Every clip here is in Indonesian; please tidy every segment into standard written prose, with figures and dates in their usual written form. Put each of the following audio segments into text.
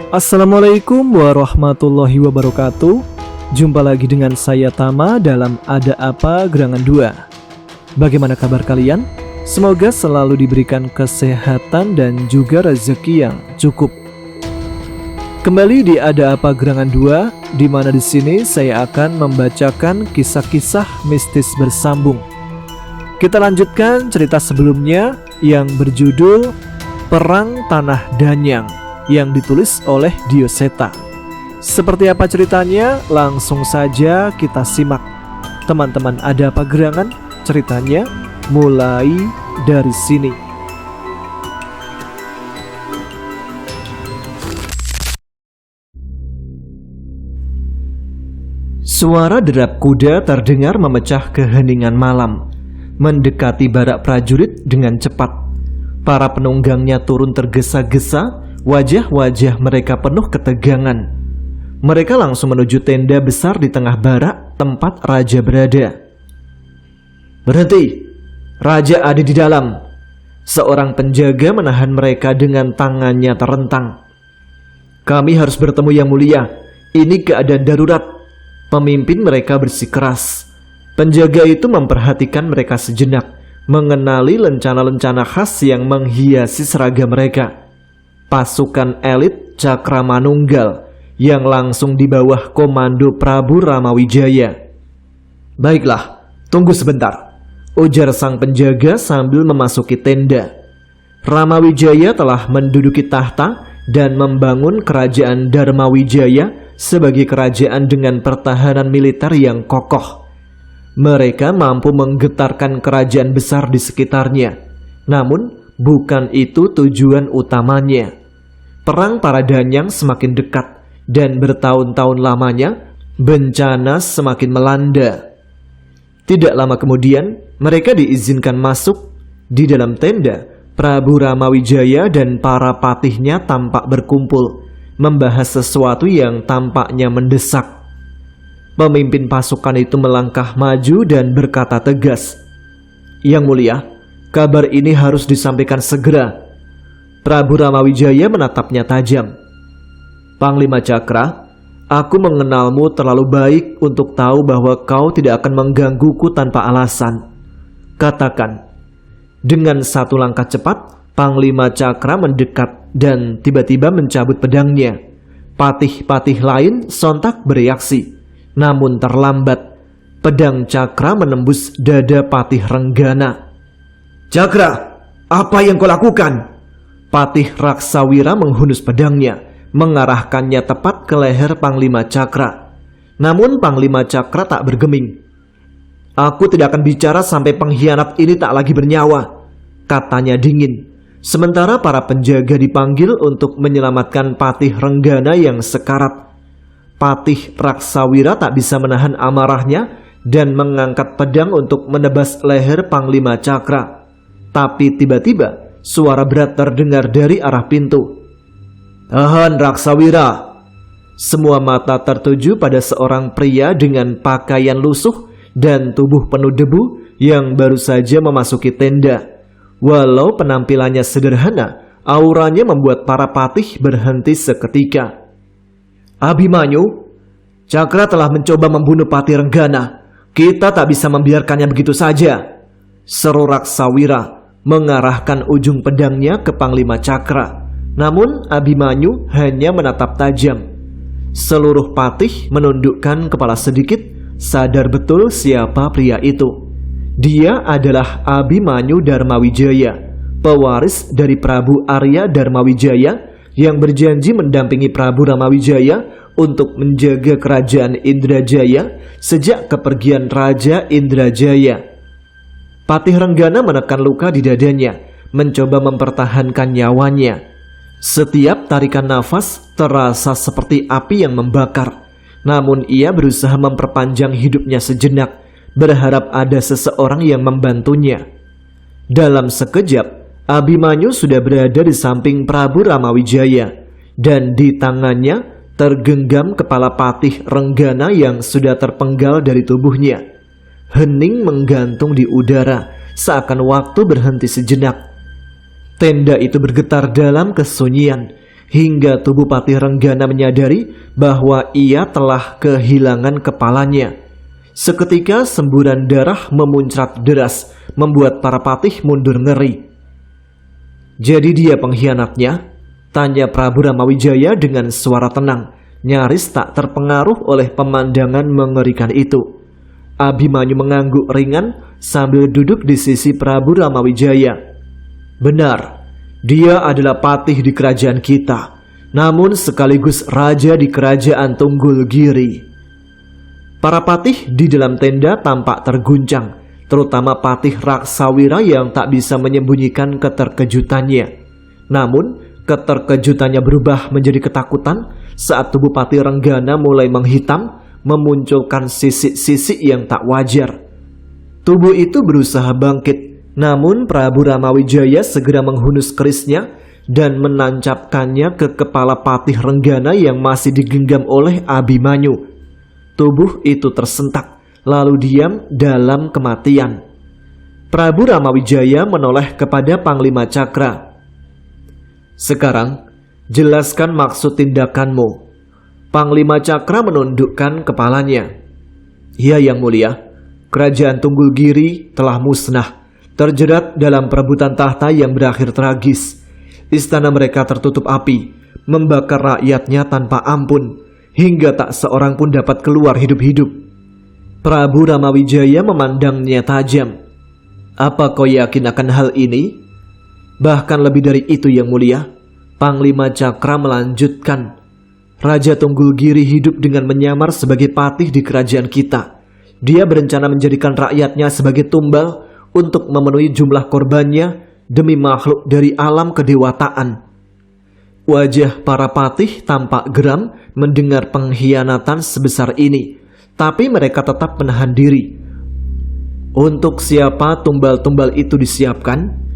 Assalamualaikum warahmatullahi wabarakatuh. Jumpa lagi dengan saya Tama dalam Ada Apa Gerangan 2. Bagaimana kabar kalian? Semoga selalu diberikan kesehatan dan juga rezeki yang cukup. Kembali di Ada Apa Gerangan 2, di mana di sini saya akan membacakan kisah-kisah mistis bersambung. Kita lanjutkan cerita sebelumnya yang berjudul Perang Tanah Danyang yang ditulis oleh Dioseta. Seperti apa ceritanya? Langsung saja kita simak. Teman-teman Ada Apa Gerangan, ceritanya mulai dari sini. Suara derap kuda terdengar memecah keheningan malam, mendekati barak prajurit dengan cepat. Para penunggangnya turun tergesa-gesa, wajah-wajah mereka penuh ketegangan. Mereka langsung menuju tenda besar di tengah barak tempat raja berada. "Berhenti! Raja ada di dalam!" Seorang penjaga menahan mereka dengan tangannya terentang. "Kami harus bertemu Yang Mulia. Ini keadaan darurat." Pemimpin mereka bersikeras. Penjaga itu memperhatikan mereka sejenak, mengenali lencana-lencana khas yang menghiasi seragam mereka. Pasukan elit Cakramanunggal yang langsung di bawah komando Prabu Ramawijaya. "Baiklah, tunggu sebentar," ujar sang penjaga sambil memasuki tenda. Ramawijaya telah menduduki tahta dan membangun kerajaan Dharmawijaya sebagai kerajaan dengan pertahanan militer yang kokoh. Mereka mampu menggetarkan kerajaan besar di sekitarnya. Namun, bukan itu tujuan utamanya. Perang para Danyang semakin dekat, dan bertahun-tahun lamanya, bencana semakin melanda. Tidak lama kemudian, mereka diizinkan masuk. Di dalam tenda, Prabu Ramawijaya dan para patihnya tampak berkumpul, membahas sesuatu yang tampaknya mendesak. Pemimpin pasukan itu melangkah maju dan berkata tegas, "Yang Mulia, kabar ini harus disampaikan segera." Prabu Ramawijaya menatapnya tajam. "Panglima Cakra, aku mengenalmu terlalu baik untuk tahu bahwa kau tidak akan menggangguku tanpa alasan. Katakan." Dengan satu langkah cepat, Panglima Cakra mendekat dan tiba-tiba mencabut pedangnya. Patih-patih lain sontak bereaksi, namun terlambat. Pedang Cakra menembus dada Patih Renggana. "Cakra, apa yang kau lakukan?" Patih Raksawira menghunus pedangnya, mengarahkannya tepat ke leher Panglima Cakra. Namun Panglima Cakra tak bergeming. "Aku tidak akan bicara sampai pengkhianat ini tak lagi bernyawa," katanya dingin. Sementara para penjaga dipanggil untuk menyelamatkan Patih Renggana yang sekarat. Patih Raksawira tak bisa menahan amarahnya dan mengangkat pedang untuk menebas leher Panglima Cakra. Tapi tiba-tiba suara berat terdengar dari arah pintu. "Tahan, Raksawira!" Semua mata tertuju pada seorang pria dengan pakaian lusuh dan tubuh penuh debu yang baru saja memasuki tenda. Walau penampilannya sederhana, auranya membuat para patih berhenti seketika. "Abimanyu, Cakra telah mencoba membunuh Patih Renggana. Kita tak bisa membiarkannya begitu saja," seru Raksawira, mengarahkan ujung pedangnya ke Panglima Cakra. Namun Abimanyu hanya menatap tajam. Seluruh patih menundukkan kepala sedikit, sadar betul siapa pria itu. Dia adalah Abimanyu Dharmawijaya, pewaris dari Prabu Arya Dharmawijaya yang berjanji mendampingi Prabu Ramawijaya untuk menjaga kerajaan Indrajaya sejak kepergian Raja Indrajaya. Patih Renggana menekan luka di dadanya, mencoba mempertahankan nyawanya. Setiap tarikan nafas terasa seperti api yang membakar. Namun ia berusaha memperpanjang hidupnya sejenak, berharap ada seseorang yang membantunya. Dalam sekejap, Abimanyu sudah berada di samping Prabu Ramawijaya, dan di tangannya tergenggam kepala Patih Renggana yang sudah terpenggal dari tubuhnya. Hening menggantung di udara, seakan waktu berhenti sejenak. Tenda itu bergetar dalam kesunyian. hingga tubuh Patih Renggana menyadari bahwa ia telah kehilangan kepalanya. Seketika semburan darah memuncrat deras, membuat para patih mundur ngeri. "Jadi dia pengkhianatnya?" tanya Prabu Ramawijaya dengan suara tenang, nyaris tak terpengaruh oleh pemandangan mengerikan itu. Abimanyu mengangguk ringan sambil duduk di sisi Prabu Ramawijaya. "Benar, dia adalah patih di kerajaan kita, namun sekaligus raja di kerajaan Tunggulgiri." Para patih di dalam tenda tampak terguncang, terutama Patih Raksawira yang tak bisa menyembunyikan keterkejutannya. Namun, keterkejutannya berubah menjadi ketakutan saat tubuh Patih Renggana mulai menghitam, memunculkan sisik-sisik yang tak wajar. Tubuh itu berusaha bangkit, namun Prabu Ramawijaya segera menghunus kerisnya dan menancapkannya ke kepala Patih Renggana yang masih digenggam oleh Abimanyu. Tubuh itu tersentak, lalu diam dalam kematian. Prabu Ramawijaya menoleh kepada Panglima Cakra. "Sekarang, jelaskan maksud tindakanmu." Panglima Cakra menundukkan kepalanya. "Ya, Yang Mulia, kerajaan Tunggulgiri telah musnah, terjerat dalam perebutan tahta yang berakhir tragis. Istana mereka tertutup api, membakar rakyatnya tanpa ampun, hingga tak seorang pun dapat keluar hidup-hidup." Prabu Ramawijaya memandangnya tajam. "Apa kau yakin akan hal ini?" "Bahkan lebih dari itu, Yang Mulia," Panglima Cakra melanjutkan. "Raja Tunggulgiri hidup dengan menyamar sebagai patih di kerajaan kita. Dia berencana menjadikan rakyatnya sebagai tumbal untuk memenuhi jumlah korbannya demi makhluk dari alam kedewataan." Wajah para patih tampak geram mendengar pengkhianatan sebesar ini, tapi mereka tetap menahan diri. "Untuk siapa tumbal-tumbal itu disiapkan?"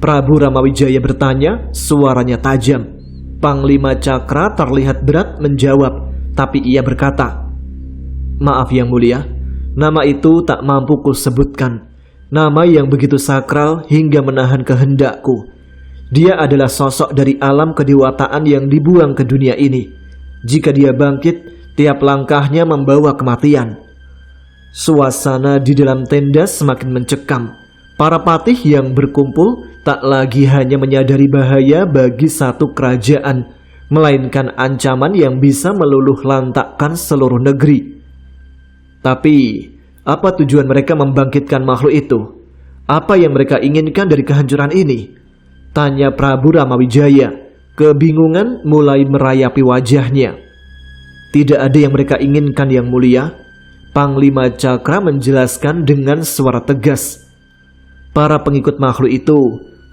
Prabu Ramawijaya bertanya, suaranya tajam. Panglima Cakra terlihat berat menjawab, tapi ia berkata, "Maaf Yang Mulia, nama itu tak mampu kusebutkan. Nama yang begitu sakral hingga menahan kehendakku. Dia adalah sosok dari alam kedewataan yang dibuang ke dunia ini. Jika dia bangkit, tiap langkahnya membawa kematian." Suasana di dalam tenda semakin mencekam. Para patih yang berkumpul tak lagi hanya menyadari bahaya bagi satu kerajaan, melainkan ancaman yang bisa meluluh lantakkan seluruh negeri. Tapi, apa tujuan mereka membangkitkan makhluk itu? Apa yang mereka inginkan dari kehancuran ini? Tanya Prabu Ramawijaya. Kebingungan mulai merayapi wajahnya. "Tidak ada yang mereka inginkan, Yang Mulia," Panglima Cakra menjelaskan dengan suara tegas. "Para pengikut makhluk itu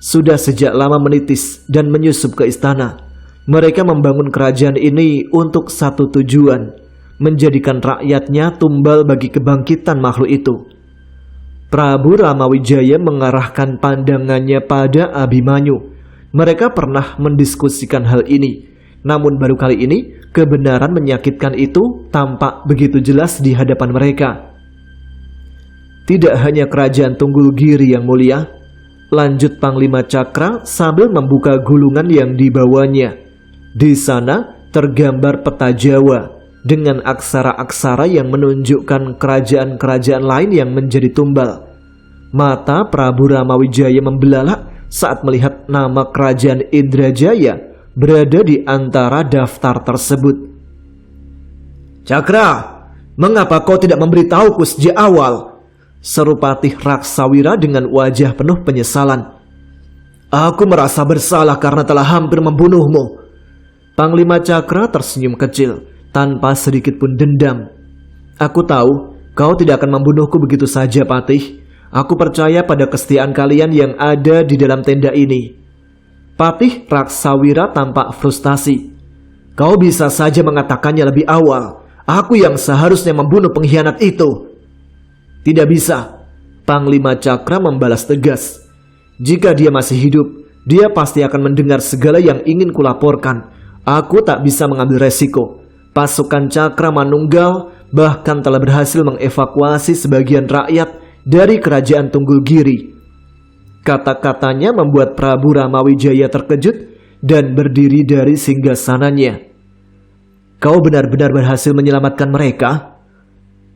sudah sejak lama menitis dan menyusup ke istana. Mereka membangun kerajaan ini untuk satu tujuan, menjadikan rakyatnya tumbal bagi kebangkitan makhluk itu." Prabu Ramawijaya mengarahkan pandangannya pada Abimanyu. Mereka pernah mendiskusikan hal ini, namun baru kali ini kebenaran menyakitkan itu tampak begitu jelas di hadapan mereka. "Tidak hanya kerajaan Tunggulgiri Yang Mulia," lanjut Panglima Cakra sambil membuka gulungan yang dibawanya. Di sana tergambar peta Jawa dengan aksara-aksara yang menunjukkan kerajaan-kerajaan lain yang menjadi tumbal. Mata Prabu Ramawijaya membelalak saat melihat nama kerajaan Indrajaya berada di antara daftar tersebut. "Cakra, mengapa kau tidak memberitahuku sejak awal?" seru Patih Raksawira dengan wajah penuh penyesalan. "Aku merasa bersalah karena telah hampir membunuhmu." Panglima Cakra tersenyum kecil tanpa sedikit pun dendam. "Aku tahu kau tidak akan membunuhku begitu saja, Patih. Aku percaya pada kesetiaan kalian yang ada di dalam tenda ini." Patih Raksawira tampak frustasi. "Kau bisa saja mengatakannya lebih awal. Aku yang seharusnya membunuh pengkhianat itu." "Tidak bisa," Panglima Cakra membalas tegas. "Jika dia masih hidup, dia pasti akan mendengar segala yang ingin kulaporkan. Aku tak bisa mengambil resiko. Pasukan Cakra Manunggal bahkan telah berhasil mengevakuasi sebagian rakyat dari kerajaan Tunggulgiri." Kata-katanya membuat Prabu Ramawijaya terkejut dan berdiri dari singgasananya. Kau benar-benar berhasil menyelamatkan mereka?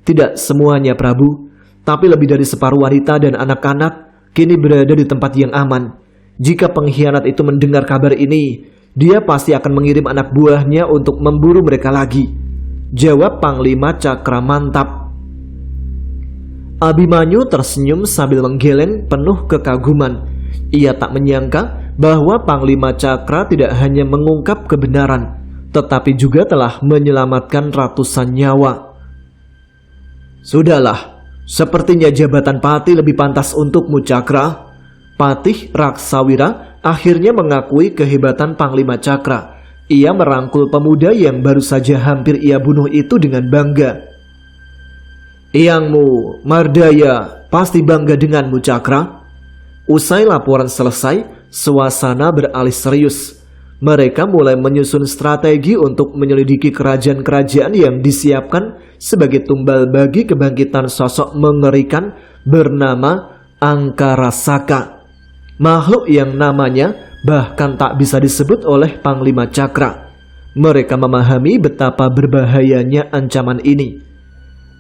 Tidak semuanya, Prabu, tapi lebih dari separuh wanita dan anak-anak kini berada di tempat yang aman. Jika pengkhianat itu mendengar kabar ini, dia pasti akan mengirim anak buahnya untuk memburu mereka lagi, jawab Panglima Cakramantap. Abimanyu tersenyum sambil menggeleng penuh kekaguman. Ia tak menyangka bahwa Panglima Cakra tidak hanya mengungkap kebenaran, tetapi juga telah menyelamatkan ratusan nyawa. Sudahlah, sepertinya jabatan Patih lebih pantas untukmu, Cakra. Patih Raksawira akhirnya mengakui kehebatan Panglima Cakra. Ia merangkul pemuda yang baru saja hampir ia bunuh itu dengan bangga. Eyangmu, Mardaya, pasti bangga denganmu, Cakra. Usai laporan selesai, suasana beralih serius. Mereka mulai menyusun strategi untuk menyelidiki kerajaan-kerajaan yang disiapkan sebagai tumbal bagi kebangkitan sosok mengerikan bernama Angkarasaka. Makhluk yang namanya bahkan tak bisa disebut oleh Panglima Cakra. Mereka memahami betapa berbahayanya ancaman ini.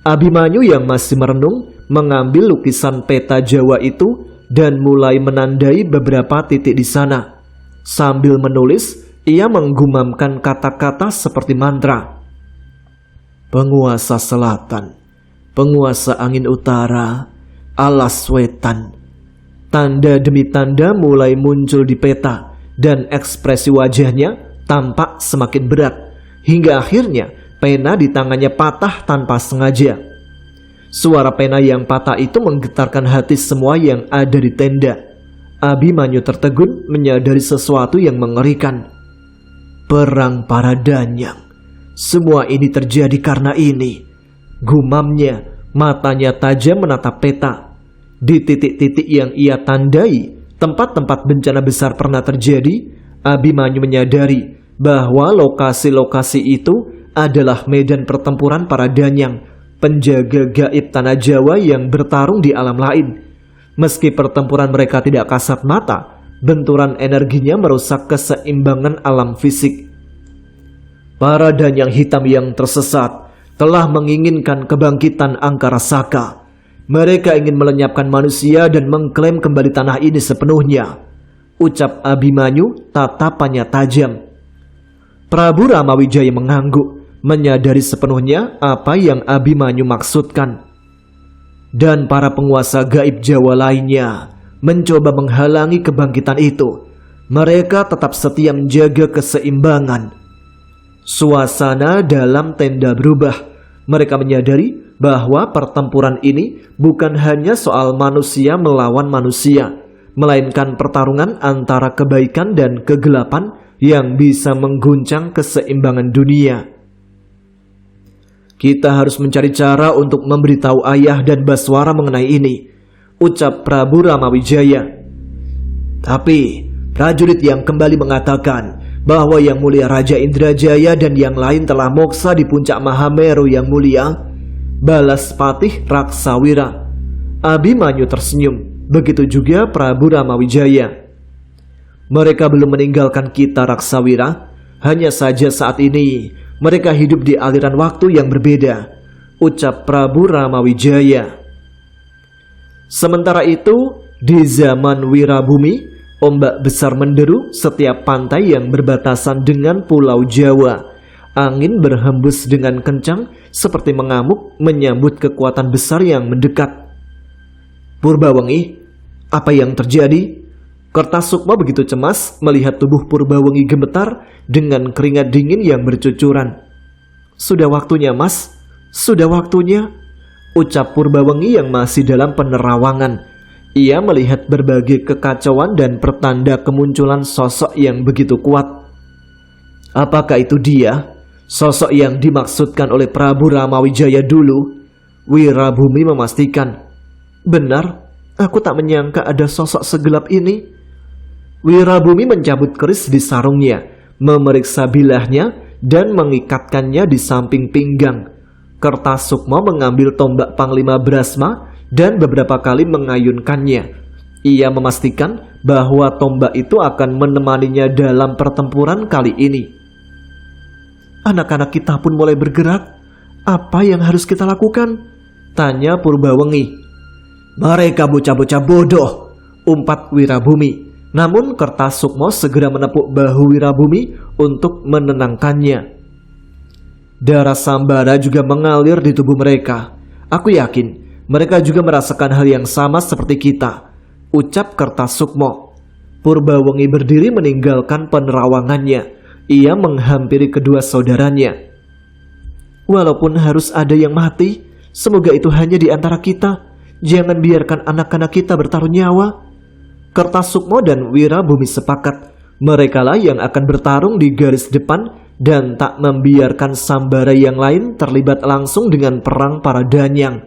Abimanyu yang masih merenung mengambil lukisan peta Jawa itu dan mulai menandai beberapa titik di sana. Sambil menulis, ia menggumamkan kata-kata seperti mantra. Penguasa selatan, penguasa angin utara, alas wetan. Tanda demi tanda mulai muncul di peta dan ekspresi wajahnya tampak semakin berat. Hingga akhirnya pena di tangannya patah tanpa sengaja. Suara pena yang patah itu menggetarkan hati semua yang ada di tenda. Abimanyu tertegun menyadari sesuatu yang mengerikan. Perang para danyang. Semua ini terjadi karena ini. Gumamnya, matanya tajam menatap peta. Di titik-titik yang ia tandai, tempat-tempat bencana besar pernah terjadi. Abimanyu menyadari bahwa lokasi-lokasi itu adalah medan pertempuran para danyang, penjaga gaib tanah Jawa yang bertarung di alam lain. Meski pertempuran mereka tidak kasat mata, benturan energinya merusak keseimbangan alam fisik. Para danyang hitam yang tersesat telah menginginkan kebangkitan Angkarasaka. Mereka ingin melenyapkan manusia dan mengklaim kembali tanah ini sepenuhnya, ucap Abimanyu, tatapannya tajam. Prabu Ramawijaya mengangguk, menyadari sepenuhnya apa yang Abimanyu maksudkan. Dan para penguasa gaib Jawa lainnya mencoba menghalangi kebangkitan itu. Mereka tetap setia menjaga keseimbangan. Suasana dalam tenda berubah. Mereka menyadari bahwa pertempuran ini bukan hanya soal manusia melawan manusia, melainkan pertarungan antara kebaikan dan kegelapan yang bisa mengguncang keseimbangan dunia. Kita harus mencari cara untuk memberitahu Ayah dan Baswara mengenai ini, ucap Prabu Ramawijaya. Tapi prajurit yang kembali mengatakan bahwa Yang Mulia Raja Indrajaya dan yang lain telah moksa di puncak Mahameru, Yang Mulia, balas Patih Raksawira. Abimanyu tersenyum, begitu juga Prabu Ramawijaya. Mereka belum meninggalkan kita, Raksawira. Hanya saja saat ini mereka hidup di aliran waktu yang berbeda, ucap Prabu Ramawijaya. Sementara itu, di zaman Wirabumi, ombak besar menderu setiap pantai yang berbatasan dengan Pulau Jawa. Angin berhembus dengan kencang seperti mengamuk menyambut kekuatan besar yang mendekat. Purbawengi, apa yang terjadi? Kertasukma begitu cemas melihat tubuh Purbawengi gemetar dengan keringat dingin yang bercucuran. Sudah waktunya, Mas. Sudah waktunya, ucap Purbawengi yang masih dalam penerawangan. Ia melihat berbagai kekacauan dan pertanda kemunculan sosok yang begitu kuat. Apakah itu dia? Sosok yang dimaksudkan oleh Prabu Ramawijaya dulu? Wirabumi memastikan. Benar, aku tak menyangka ada sosok segelap ini. Wirabumi mencabut keris di sarungnya, memeriksa bilahnya dan mengikatkannya di samping pinggang. Kertasukma mengambil tombak Panglima Brasma dan beberapa kali mengayunkannya. Ia memastikan bahwa tombak itu akan menemaninya dalam pertempuran kali ini. Anak-anak kita pun mulai bergerak. Apa yang harus kita lakukan? Tanya Purbawengi. Mereka bocah-bocah bodoh, umpat Wirabumi. Namun Kertasukma segera menepuk bahu Wirabumi untuk menenangkannya. Darah sambara juga mengalir di tubuh mereka. Aku yakin mereka juga merasakan hal yang sama seperti kita, ucap Kertasukma. Purbawengi berdiri meninggalkan penerawangannya. Ia menghampiri kedua saudaranya. Walaupun harus ada yang mati, semoga itu hanya di antara kita. Jangan biarkan anak-anak kita bertaruh nyawa. Kertasukma dan Wirabumi sepakat. Merekalah yang akan bertarung di garis depan dan tak membiarkan sambara yang lain terlibat langsung dengan perang para danyang.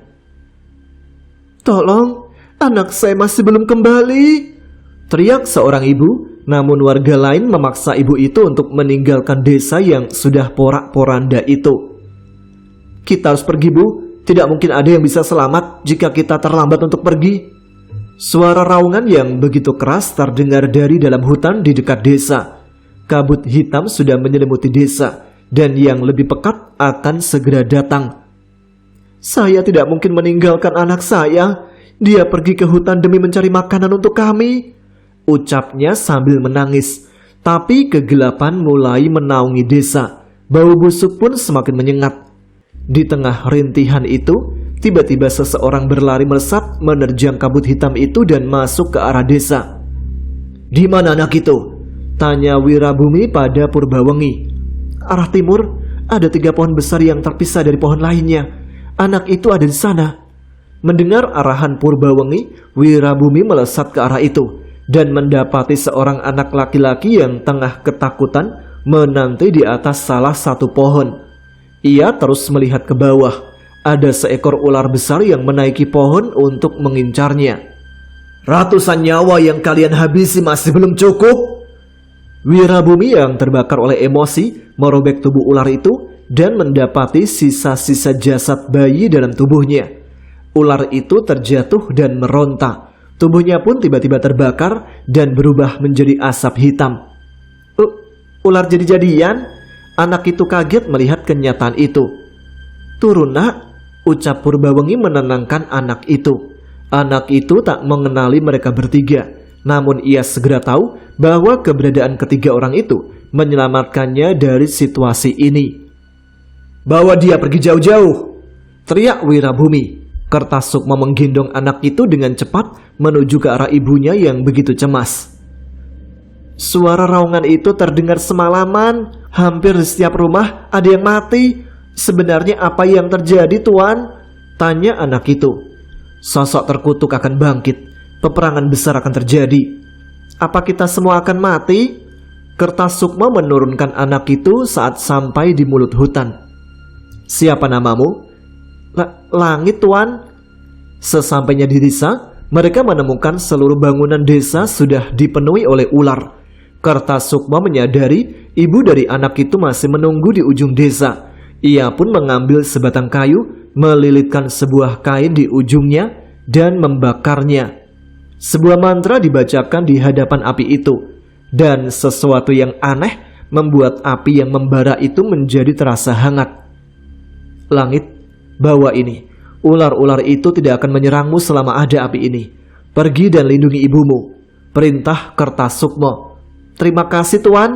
Tolong, anak saya masih belum kembali, teriak seorang ibu. Namun warga lain memaksa ibu itu untuk meninggalkan desa yang sudah porak-poranda itu. Kita harus pergi, Bu. Tidak mungkin ada yang bisa selamat jika kita terlambat untuk pergi. Suara raungan yang begitu keras terdengar dari dalam hutan di dekat desa. Kabut hitam sudah menyelimuti desa, dan yang lebih pekat akan segera datang. Saya tidak mungkin meninggalkan anak saya. Dia pergi ke hutan demi mencari makanan untuk kami, ucapnya sambil menangis. Tapi kegelapan mulai menaungi desa. Bau busuk pun semakin menyengat. Di tengah rintihan itu, tiba-tiba seseorang berlari melesat menerjang kabut hitam itu dan masuk ke arah desa. Di mana anak itu? Tanya Wirabumi pada Purbawengi. Arah timur, ada 3 pohon besar yang terpisah dari pohon lainnya. Anak itu ada di sana. Mendengar arahan Purbawengi, Wirabumi melesat ke arah itu dan mendapati seorang anak laki-laki yang tengah ketakutan menanti di atas salah satu pohon. Ia terus melihat ke bawah. Ada seekor ular besar yang menaiki pohon untuk mengincarnya. Ratusan nyawa yang kalian habisi masih belum cukup? Wirabumi yang terbakar oleh emosi merobek tubuh ular itu dan mendapati sisa-sisa jasad bayi dalam tubuhnya. Ular itu terjatuh dan meronta. Tubuhnya pun tiba-tiba terbakar dan berubah menjadi asap hitam. Ular jadi-jadian? Anak itu kaget melihat kenyataan itu. Turun, Nak, ucap Purbawengi menenangkan anak itu. Anak itu tak mengenali mereka bertiga. Namun ia segera tahu bahwa keberadaan ketiga orang itu menyelamatkannya dari situasi ini. Bawa dia pergi jauh-jauh, teriak Wirabumi. Kertasukma menggendong anak itu dengan cepat menuju ke arah ibunya yang begitu cemas. Suara raungan itu terdengar semalaman. Hampir di setiap rumah ada yang mati. Sebenarnya apa yang terjadi, Tuan? Tanya anak itu. Sosok terkutuk akan bangkit. Peperangan besar akan terjadi. Apa kita semua akan mati? Kertasukma menurunkan anak itu saat sampai di mulut hutan. Siapa namamu? Langit, Tuan. Sesampainya di desa, mereka menemukan seluruh bangunan desa sudah dipenuhi oleh ular. Kertasukma menyadari ibu dari anak itu masih menunggu di ujung desa. Ia pun mengambil sebatang kayu, melilitkan sebuah kain di ujungnya dan membakarnya. Sebuah mantra dibacakan di hadapan api itu, dan sesuatu yang aneh membuat api yang membara itu menjadi terasa hangat. Langit, bawa ini. Ular-ular itu tidak akan menyerangmu selama ada api ini. Pergi dan lindungi ibumu, perintah Kertasukma. Terima kasih, Tuan.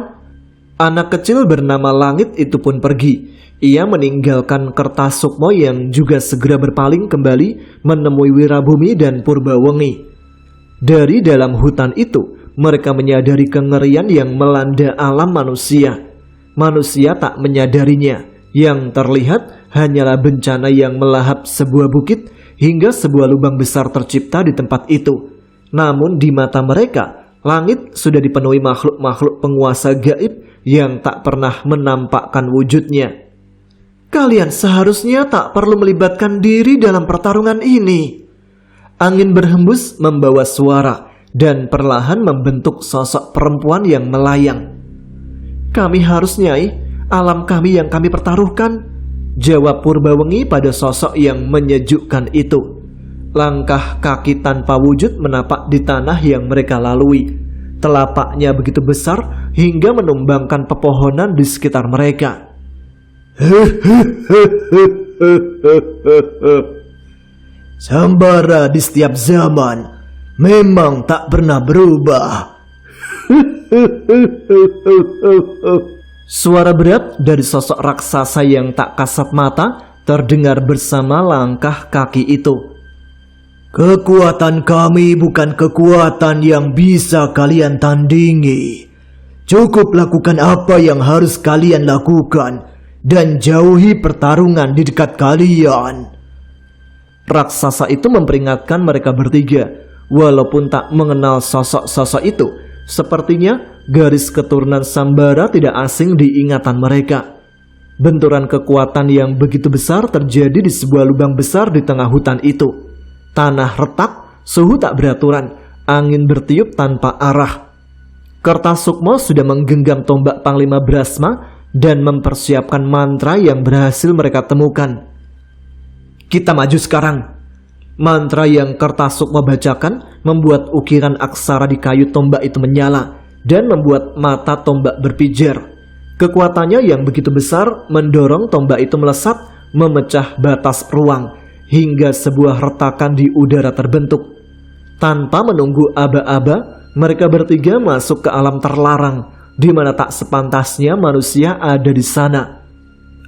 Anak kecil bernama Langit itu pun pergi. Ia meninggalkan Kertasukma yang juga segera berpaling kembali menemui Wirabumi dan Purbawengi. Dari dalam hutan itu, mereka menyadari kengerian yang melanda alam manusia. Manusia tak menyadarinya. Yang terlihat hanyalah bencana yang melahap sebuah bukit hingga sebuah lubang besar tercipta di tempat itu. Namun di mata mereka, langit sudah dipenuhi makhluk-makhluk penguasa gaib yang tak pernah menampakkan wujudnya. Kalian seharusnya tak perlu melibatkan diri dalam pertarungan ini. Angin berhembus membawa suara dan perlahan membentuk sosok perempuan yang melayang. Kami harus, Nyai, alam kami yang kami pertaruhkan, jawab Purbawengi pada sosok yang menyejukkan itu. Langkah kaki tanpa wujud menapak di tanah yang mereka lalui. Telapaknya begitu besar hingga menumbangkan pepohonan di sekitar mereka. Sambara di setiap zaman memang tak pernah berubah. Suara berat dari sosok raksasa yang tak kasat mata terdengar bersama langkah kaki itu. Kekuatan kami bukan kekuatan yang bisa kalian tandingi. Cukup lakukan apa yang harus kalian lakukan dan jauhi pertarungan di dekat kalian. Raksasa itu memperingatkan mereka bertiga. Walaupun tak mengenal sosok-sosok itu, sepertinya garis keturunan Sambara tidak asing di ingatan mereka. Benturan kekuatan yang begitu besar terjadi di sebuah lubang besar di tengah hutan itu. Tanah retak, suhu tak beraturan, angin bertiup tanpa arah. Kertasukma sudah menggenggam tombak Panglima Brasma dan mempersiapkan mantra yang berhasil mereka temukan. Kita maju sekarang. Mantra yang Kertasukma bacakan membuat ukiran aksara di kayu tombak itu menyala dan membuat mata tombak berpijar. Kekuatannya yang begitu besar mendorong tombak itu melesat, memecah batas ruang hingga sebuah retakan di udara terbentuk. Tanpa menunggu aba-aba, mereka bertiga masuk ke alam terlarang, di mana tak sepantasnya manusia ada di sana.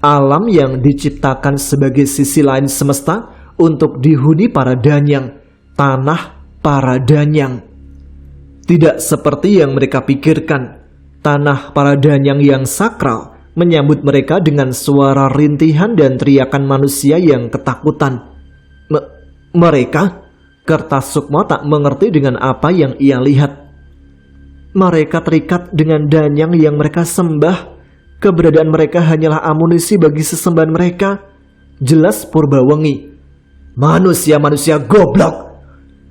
Alam yang diciptakan sebagai sisi lain semesta untuk dihuni para danyang, tanah para danyang. Tidak seperti yang mereka pikirkan, tanah para danyang yang sakral menyambut mereka dengan suara rintihan dan teriakan manusia yang ketakutan. Mereka? Kertasukma tak mengerti dengan apa yang ia lihat. Mereka terikat dengan danyang yang mereka sembah. Keberadaan mereka hanyalah amunisi bagi sesembahan mereka. Jelas Purbawengi. Manusia-manusia goblok.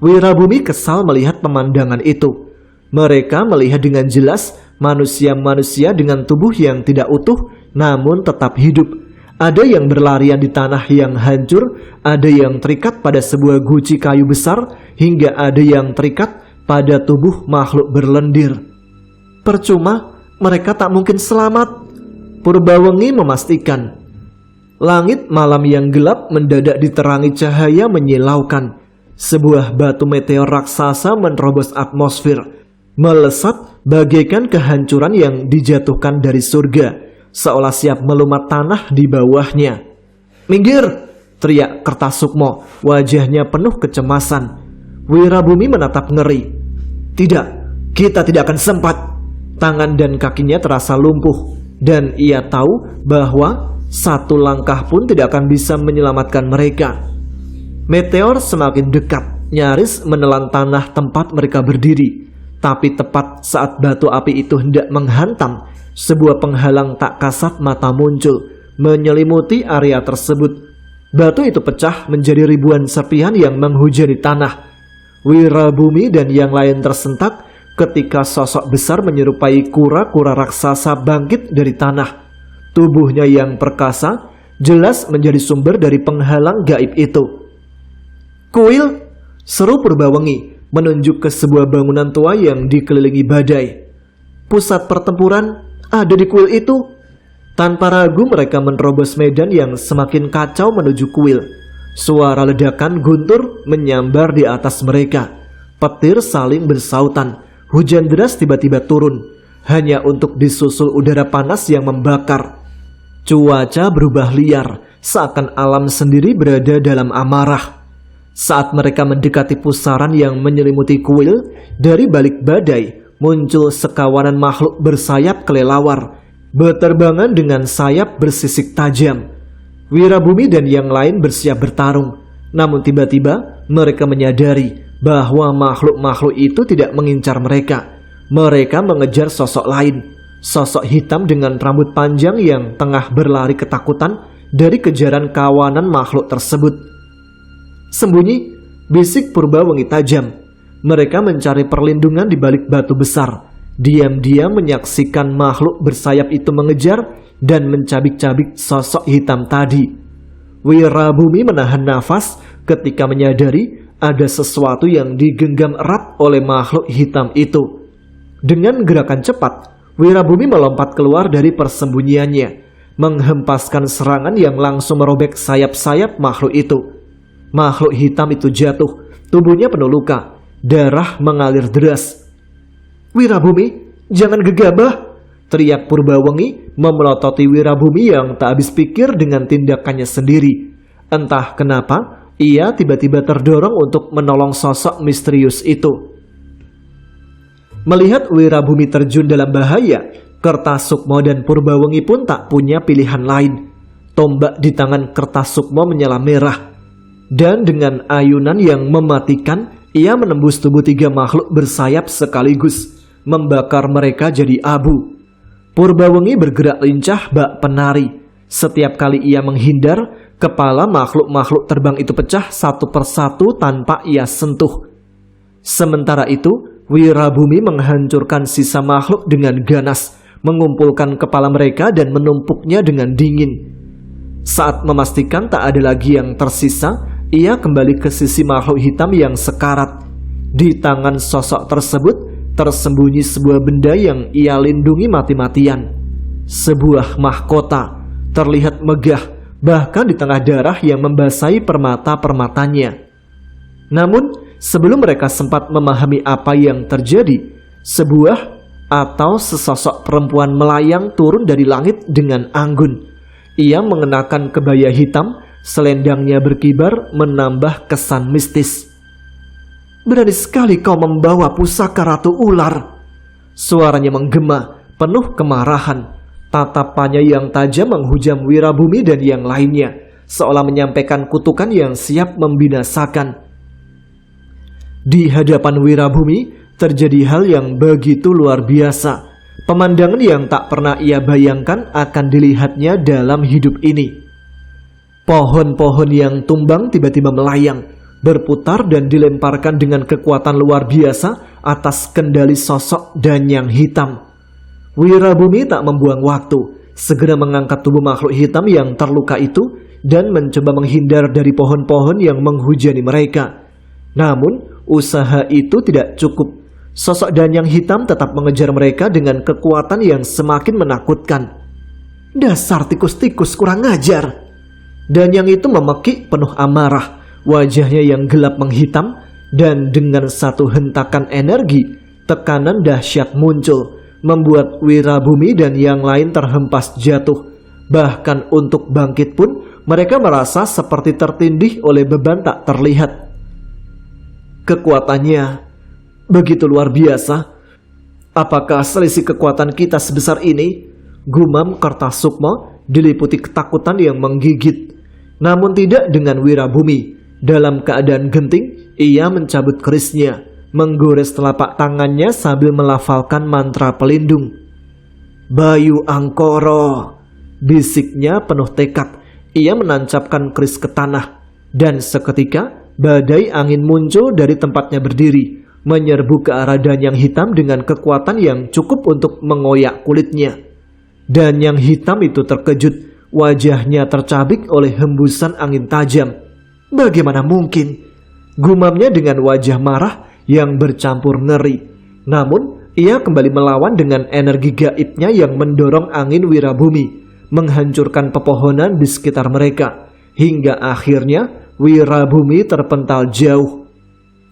Wirabumi kesal melihat pemandangan itu. Mereka melihat dengan jelas manusia-manusia dengan tubuh yang tidak utuh namun tetap hidup. Ada yang berlarian di tanah yang hancur, ada yang terikat pada sebuah guci kayu besar, hingga ada yang terikat pada tubuh makhluk berlendir. Percuma, mereka tak mungkin selamat. Purbawengi memastikan. Langit malam yang gelap mendadak diterangi cahaya menyilaukan. Sebuah batu meteor raksasa menerobos atmosfer, melesat bagaikan kehancuran yang dijatuhkan dari surga, seolah siap melumat tanah di bawahnya. Minggir! Teriak Kertasukma, wajahnya penuh kecemasan. Wirabumi menatap ngeri. Tidak, kita tidak akan sempat. Tangan dan kakinya terasa lumpuh, dan ia tahu bahwa satu langkah pun tidak akan bisa menyelamatkan mereka. Meteor semakin dekat, nyaris menelan tanah tempat mereka berdiri. Tapi tepat saat batu api itu hendak menghantam, sebuah penghalang tak kasat mata muncul, menyelimuti area tersebut. Batu itu pecah menjadi ribuan serpihan yang menghujani tanah. Wirabumi dan yang lain tersentak ketika sosok besar menyerupai kura-kura raksasa bangkit dari tanah. Tubuhnya yang perkasa jelas menjadi sumber dari penghalang gaib itu. Kuil! Seru Purbawengi menunjuk ke sebuah bangunan tua yang dikelilingi badai. Pusat pertempuran ada di kuil itu. Tanpa ragu mereka menerobos medan yang semakin kacau menuju kuil. Suara ledakan guntur menyambar di atas mereka. Petir saling bersautan. Hujan deras tiba-tiba turun, hanya untuk disusul udara panas yang membakar. Cuaca berubah liar, seakan alam sendiri berada dalam amarah. Saat mereka mendekati pusaran yang menyelimuti kuil, dari balik badai muncul sekawanan makhluk bersayap kelelawar, berterbangan dengan sayap bersisik tajam. Wirabumi dan yang lain bersiap bertarung, namun tiba-tiba mereka menyadari bahwa makhluk-makhluk itu tidak mengincar mereka. Mereka mengejar sosok lain, sosok hitam dengan rambut panjang yang tengah berlari ketakutan dari kejaran kawanan makhluk tersebut. Sembunyi, bisik Purbawengi tajam. Mereka mencari perlindungan di balik batu besar. Diam-diam menyaksikan makhluk bersayap itu mengejar dan mencabik-cabik sosok hitam tadi. Wirabumi menahan nafas ketika menyadari ada sesuatu yang digenggam erat oleh makhluk hitam itu. Dengan gerakan cepat, Wirabumi melompat keluar dari persembunyiannya, menghempaskan serangan yang langsung merobek sayap-sayap makhluk itu. Makhluk hitam itu jatuh, tubuhnya penuh luka, darah mengalir deras. "Wirabumi, jangan gegabah!" teriak Purbawengi memelototi Wirabumi yang tak habis pikir dengan tindakannya sendiri. Entah kenapa, ia tiba-tiba terdorong untuk menolong sosok misterius itu. Melihat Wirabumi terjun dalam bahaya, Kertasukma dan Purbawengi pun tak punya pilihan lain. Tombak di tangan Kertasukma menyala merah, dan dengan ayunan yang mematikan, ia menembus tubuh 3 makhluk bersayap sekaligus, membakar mereka jadi abu. Purbawengi bergerak lincah bak penari. Setiap kali ia menghindar, kepala makhluk-makhluk terbang itu pecah satu persatu tanpa ia sentuh. Sementara itu, Wirabumi menghancurkan sisa makhluk dengan ganas, mengumpulkan kepala mereka dan menumpuknya dengan dingin. Saat memastikan tak ada lagi yang tersisa, ia kembali ke sisi makhluk hitam yang sekarat. Di tangan sosok tersebut tersembunyi sebuah benda yang ia lindungi mati-matian. Sebuah mahkota, terlihat megah, bahkan di tengah darah yang membasahi permata-permatanya. Namun, sebelum mereka sempat memahami apa yang terjadi, sebuah atau sesosok perempuan melayang turun dari langit dengan anggun. Ia mengenakan kebaya hitam, selendangnya berkibar menambah kesan mistis. "Berani sekali kau membawa pusaka Ratu Ular!" Suaranya menggema, penuh kemarahan. Tatapannya yang tajam menghujam Wirabumi dan yang lainnya, seolah menyampaikan kutukan yang siap membinasakan. Di hadapan Wirabumi terjadi hal yang begitu luar biasa. Pemandangan yang tak pernah ia bayangkan akan dilihatnya dalam hidup ini. Pohon-pohon yang tumbang tiba-tiba melayang, berputar dan dilemparkan dengan kekuatan luar biasa atas kendali sosok Danyang Hitam. Wirabumi tak membuang waktu, segera mengangkat tubuh makhluk hitam yang terluka itu dan mencoba menghindar dari pohon-pohon yang menghujani mereka. Namun, usaha itu tidak cukup. Sosok Danyang Hitam tetap mengejar mereka dengan kekuatan yang semakin menakutkan. "Dasar tikus-tikus kurang ajar!" Danyang itu memekik penuh amarah, wajahnya yang gelap menghitam, dan dengan satu hentakan energi, tekanan dahsyat muncul, membuat Wirabumi dan yang lain terhempas jatuh. Bahkan untuk bangkit pun, mereka merasa seperti tertindih oleh beban tak terlihat. Kekuatannya begitu luar biasa. Apakah selisih kekuatan kita sebesar ini? Gumam Kertasukma diliputi ketakutan yang menggigit. Namun tidak dengan Wirabumi. Dalam keadaan genting, ia mencabut kerisnya, menggores telapak tangannya sambil melafalkan mantra pelindung. "Bayu Angkoro," bisiknya penuh tekad. Ia menancapkan keris ke tanah, dan seketika badai angin muncul dari tempatnya berdiri, menyerbu ke arah Danyang Hitam dengan kekuatan yang cukup untuk mengoyak kulitnya. Danyang Hitam itu terkejut, wajahnya tercabik oleh hembusan angin tajam. "Bagaimana mungkin?" gumamnya dengan wajah marah yang bercampur ngeri. Namun, ia kembali melawan dengan energi gaibnya yang mendorong angin Wirabumi, menghancurkan pepohonan di sekitar mereka, hingga akhirnya Wirabumi terpental jauh.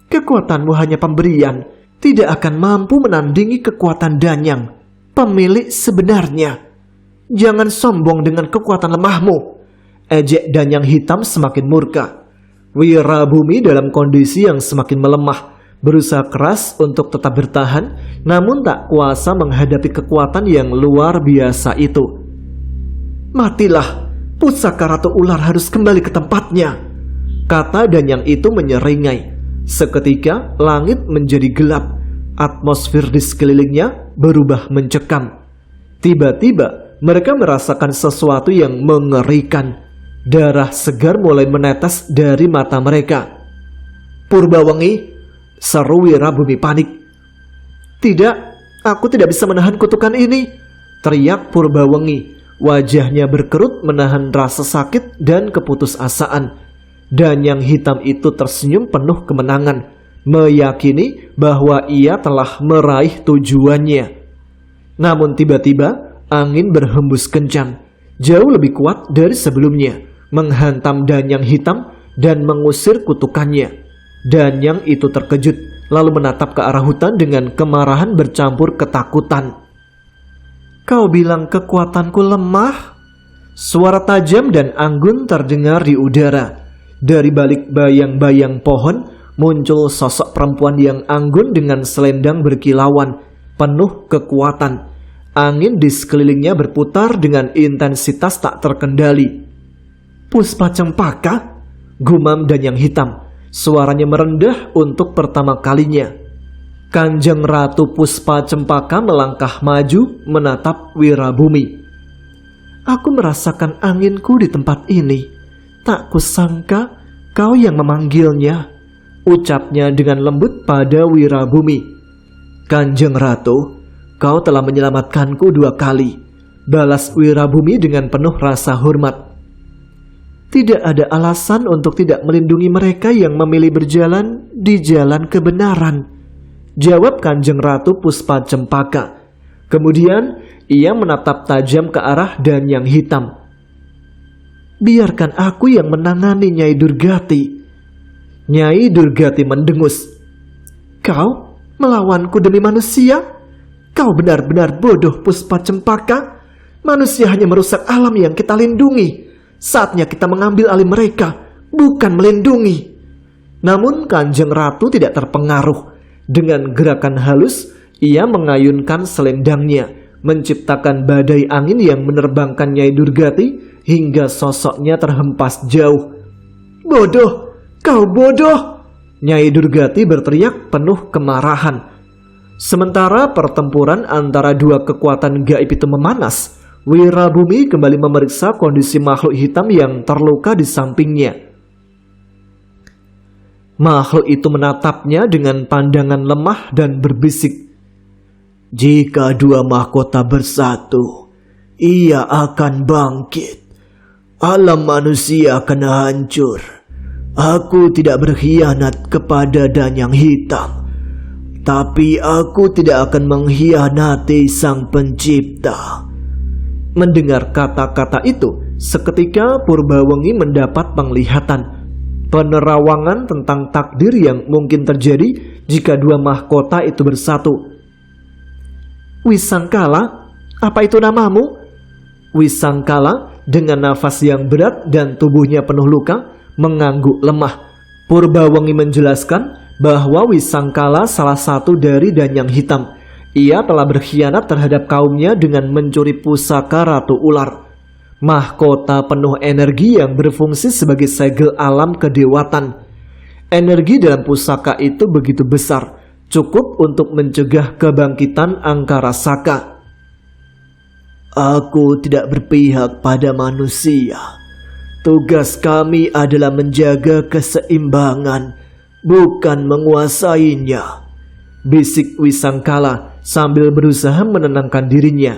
"Kekuatanmu hanya pemberian, tidak akan mampu menandingi kekuatan Danyang, pemilik sebenarnya. Jangan sombong dengan kekuatan lemahmu," ejek Danyang Hitam semakin murka. Wirabumi dalam kondisi yang semakin melemah, berusaha keras untuk tetap bertahan, namun tak kuasa menghadapi kekuatan yang luar biasa itu. "Matilah, pusaka Ratu Ular harus kembali ke tempatnya," kata Danyang itu menyeringai. Seketika langit menjadi gelap, atmosfer di sekelilingnya berubah mencekam. Tiba-tiba mereka merasakan sesuatu yang mengerikan. Darah segar mulai menetes dari mata mereka. "Purbawengi!" seru Wirabumi panik. "Tidak, aku tidak bisa menahan kutukan ini," teriak Purbawengi. Wajahnya berkerut menahan rasa sakit dan keputusasaan. Danyang hitam itu tersenyum penuh kemenangan, meyakini bahwa ia telah meraih tujuannya. Namun tiba-tiba angin berhembus kencang, jauh lebih kuat dari sebelumnya, menghantam Danyang hitam dan mengusir kutukannya. Danyang itu terkejut, lalu menatap ke arah hutan dengan kemarahan bercampur ketakutan. "Kau bilang kekuatanku lemah?" Suara tajam dan anggun terdengar di udara. Dari balik bayang-bayang pohon muncul sosok perempuan yang anggun dengan selendang berkilauan, penuh kekuatan. Angin di sekelilingnya berputar dengan intensitas tak terkendali. "Puspa Cempaka?" gumam Danyang hitam. Suaranya merendah untuk pertama kalinya. Kanjeng Ratu Puspa Cempaka melangkah maju menatap Wirabumi. "Aku merasakan anginku di tempat ini. Tak kusangka kau yang memanggilnya," ucapnya dengan lembut pada Wirabumi. "Kanjeng Ratu, kau telah menyelamatkanku 2 kali," balas Wirabumi dengan penuh rasa hormat. "Tidak ada alasan untuk tidak melindungi mereka yang memilih berjalan di jalan kebenaran," jawab Kanjeng Ratu Puspa Cempaka. Kemudian ia menatap tajam ke arah Danyang hitam. "Biarkan aku yang menangani Nyai Durgati." Nyai Durgati mendengus. "Kau melawanku demi manusia? Kau benar-benar bodoh, Puspa Cempaka. Manusia hanya merusak alam yang kita lindungi. Saatnya kita mengambil alih mereka, bukan melindungi." Namun Kanjeng Ratu tidak terpengaruh. Dengan gerakan halus, ia mengayunkan selendangnya, menciptakan badai angin yang menerbangkan Nyai Durgati hingga sosoknya terhempas jauh. "Bodoh, kau bodoh!" Nyai Durgati berteriak penuh kemarahan. Sementara pertempuran antara 2 kekuatan gaib itu memanas, Wirabumi kembali memeriksa kondisi makhluk hitam yang terluka di sampingnya. Makhluk itu menatapnya dengan pandangan lemah dan berbisik, "Jika 2 mahkota bersatu, ia akan bangkit. Alam manusia akan hancur. Aku tidak berkhianat kepada Danyang hitam, tapi aku tidak akan mengkhianati Sang Pencipta." Mendengar kata-kata itu, seketika Purbawengi mendapat penglihatan, penerawangan tentang takdir yang mungkin terjadi jika 2 mahkota itu bersatu. "Wisangkala, apa itu namamu?" Wisangkala dengan nafas yang berat dan tubuhnya penuh luka mengangguk lemah. Purbawengi menjelaskan bahwa Wisangkala salah satu dari Danyang hitam. Ia telah berkhianat terhadap kaumnya dengan mencuri pusaka Ratu Ular, mahkota penuh energi yang berfungsi sebagai segel alam kedewatan. Energi dalam pusaka itu begitu besar, cukup untuk mencegah kebangkitan Angkara Saka. "Aku tidak berpihak pada manusia. Tugas kami adalah menjaga keseimbangan, bukan menguasainya," bisik Wisangkala sambil berusaha menenangkan dirinya.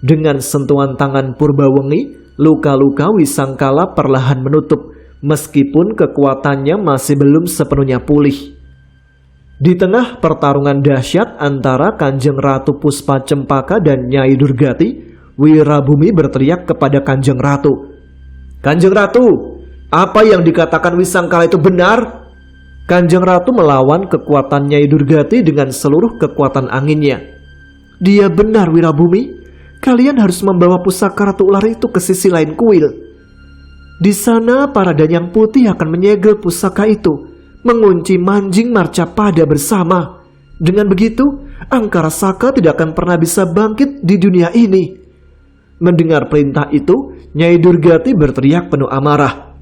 Dengan sentuhan tangan Purbawengi, luka-luka Wisangkala perlahan menutup, meskipun kekuatannya masih belum sepenuhnya pulih. Di tengah pertarungan dahsyat antara Kanjeng Ratu Puspa Cempaka dan Nyai Durgati, Wirabumi berteriak kepada Kanjeng Ratu, "Kanjeng Ratu, apa yang dikatakan Wisangkala itu benar?" Kanjeng Ratu melawan kekuatan Nyai Durgati dengan seluruh kekuatan anginnya. "Dia benar, Wirabumi. Kalian harus membawa pusaka Ratu Ular itu ke sisi lain kuil. Di sana para Danyang Putih akan menyegel pusaka itu, mengunci Manjing Marcapada bersama. Dengan begitu, Angkara Saka tidak akan pernah bisa bangkit di dunia ini." Mendengar perintah itu, Nyai Durgati berteriak penuh amarah,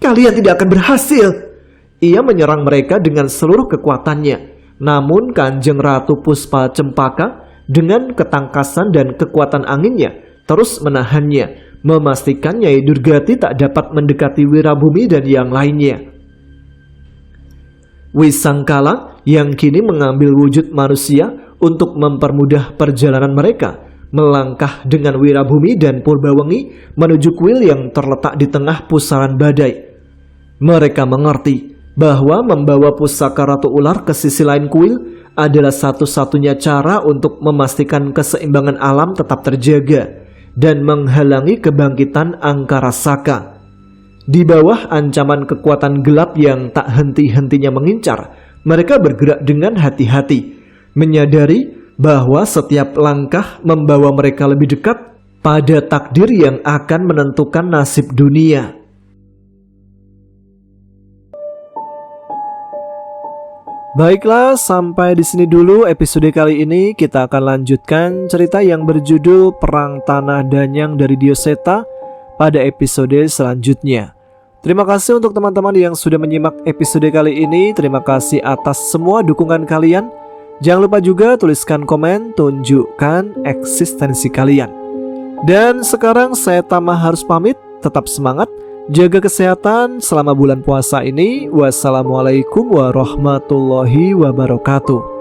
"Kalian tidak akan berhasil!" Ia menyerang mereka dengan seluruh kekuatannya. Namun Kanjeng Ratu Puspa Cempaka dengan ketangkasan dan kekuatan anginnya terus menahannya, memastikan Nyai Durgati tak dapat mendekati Wirabumi dan yang lainnya. Wisangkala yang kini mengambil wujud manusia untuk mempermudah perjalanan mereka, melangkah dengan Wirabumi dan Purbawengi menuju kuil yang terletak di tengah pusaran badai. Mereka mengerti bahwa membawa pusaka Ratu Ular ke sisi lain kuil adalah satu-satunya cara untuk memastikan keseimbangan alam tetap terjaga dan menghalangi kebangkitan Angkara Saka. Di bawah ancaman kekuatan gelap yang tak henti-hentinya mengincar, mereka bergerak dengan hati-hati, menyadari bahwa setiap langkah membawa mereka lebih dekat pada takdir yang akan menentukan nasib dunia. Baiklah, sampai di sini dulu episode kali ini. Kita akan lanjutkan cerita yang berjudul Perang Tanah Danyang dari Dioseta pada episode selanjutnya. Terima kasih untuk teman-teman yang sudah menyimak episode kali ini. Terima kasih atas semua dukungan kalian. Jangan lupa juga tuliskan komen, tunjukkan eksistensi kalian. Dan sekarang saya Tama harus pamit. Tetap semangat, jaga kesehatan selama bulan puasa ini. Wassalamualaikum warahmatullahi wabarakatuh.